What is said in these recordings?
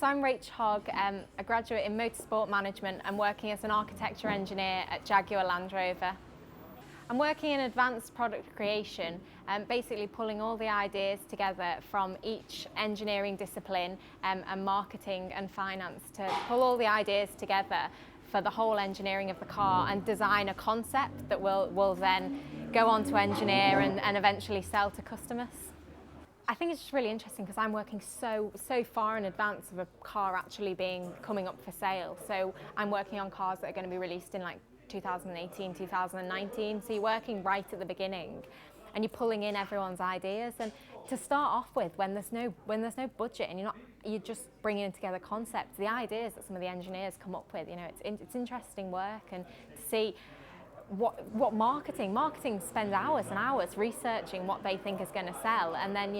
So I'm Rachel Hogg, a graduate in motorsport management and working as an architecture engineer at Jaguar Land Rover. I'm working in advanced product creation, basically pulling all the ideas together from each engineering discipline and marketing and finance to pull all the ideas together for the whole engineering of the car and design a concept that will then go on to engineer and eventually sell to customers. I think it's just really interesting because I'm working so far in advance of a car actually coming up for sale. So I'm working on cars that are going to be released in like 2018, 2019. So you're working right at the beginning, and you're pulling in everyone's ideas. And to start off with, when there's no budget and you're just bringing together concepts, the ideas that some of the engineers come up with, it's interesting work. And to see what marketing spends hours and hours researching what they think is going to sell, and then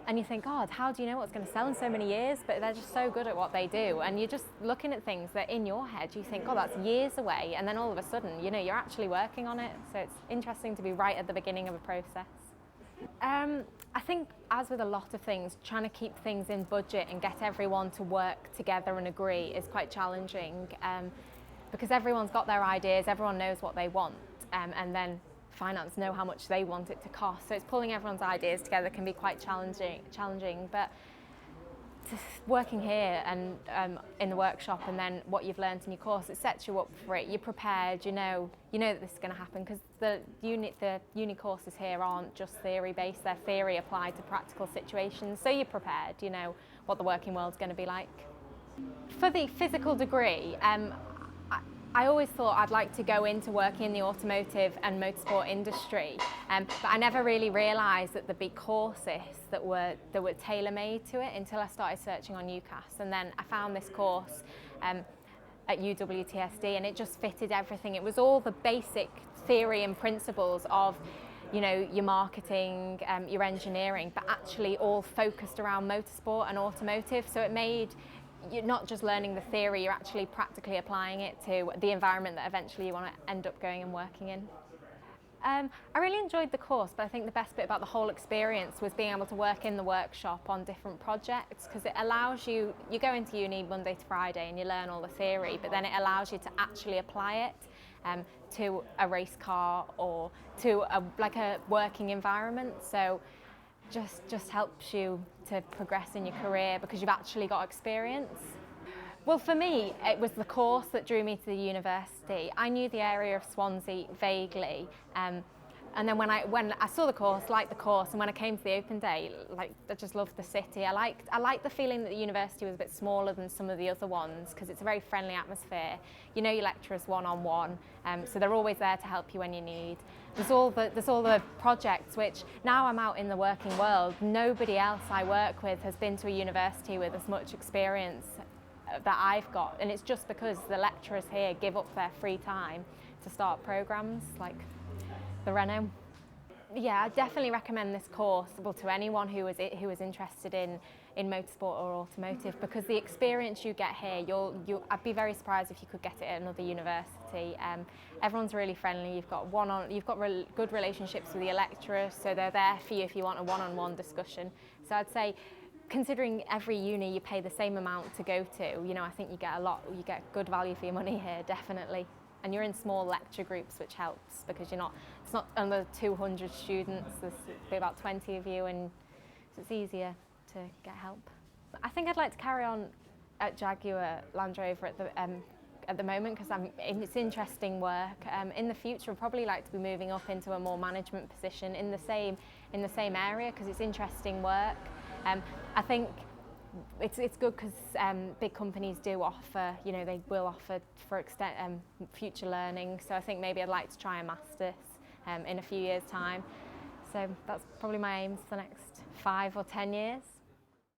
and you think, God, how do you know what's going to sell in so many years? But they're just so good at what they do, and you're just looking at things that in your head you think, oh, that's years away, and then all of a sudden you're actually working on it. So it's interesting to be right at the beginning of a process. I think, as with a lot of things, trying to keep things in budget and get everyone to work together and agree is quite challenging. Because everyone's got their ideas, everyone knows what they want, and then finance know how much they want it to cost. So it's pulling everyone's ideas together can be quite challenging. But working here and in the workshop, and then what you've learned in your course, it sets you up for it. You're prepared. You know that this is going to happen, because the uni courses here aren't just theory based; they're theory applied to practical situations. So you're prepared. You know what the working world's going to be like. For the physical degree, I always thought I'd like to go into working in the automotive and motorsport industry, but I never really realised that there'd be courses that were tailor-made to it until I started searching on UCAS. And then I found this course at UWTSD, and it just fitted everything. It was all the basic theory and principles of your marketing, your engineering, but actually all focused around motorsport and automotive. So it made you're not just learning the theory, you're actually practically applying it to the environment that eventually you want to end up going and working in. I really enjoyed the course, but I think the best bit about the whole experience was being able to work in the workshop on different projects, because it allows you go into uni Monday to Friday and you learn all the theory, but then it allows you to actually apply it to a race car or to a working environment. So just helps you to progress in your career because you've actually got experience. Well, for me, it was the course that drew me to the university. I knew the area of Swansea vaguely, and then when I saw the course, liked the course, and when I came to the open day, I just loved the city. I liked the feeling that the university was a bit smaller than some of the other ones, because it's a very friendly atmosphere. You know your lecturers one-on-one, so they're always there to help you when you need. There's all the projects, which now I'm out in the working world, nobody else I work with has been to a university with as much experience that I've got, and it's just because the lecturers here give up their free time to start programs like the Renault. Yeah, I definitely recommend this course to anyone who is interested in motorsport or automotive, because the experience you get here, I'd be very surprised if you could get it at another university. Everyone's really friendly. You've got good relationships with your lecturers, so they're there for you if you want a one-on-one discussion. So I'd say, considering every uni you pay the same amount to go to, I think you get good value for your money here, definitely. And you're in small lecture groups, which helps, because it's not under 200 students, there's about 20 of you, and so it's easier to get help. I think I'd like to carry on at Jaguar Land Rover at the moment, because it's interesting work. In the future, I'd probably like to be moving up into a more management position in the same area, because it's interesting work. I think it's good because big companies do offer, they will offer for future learning. So I think maybe I'd like to try a master's in a few years' time. So that's probably my aims for the next 5 or 10 years.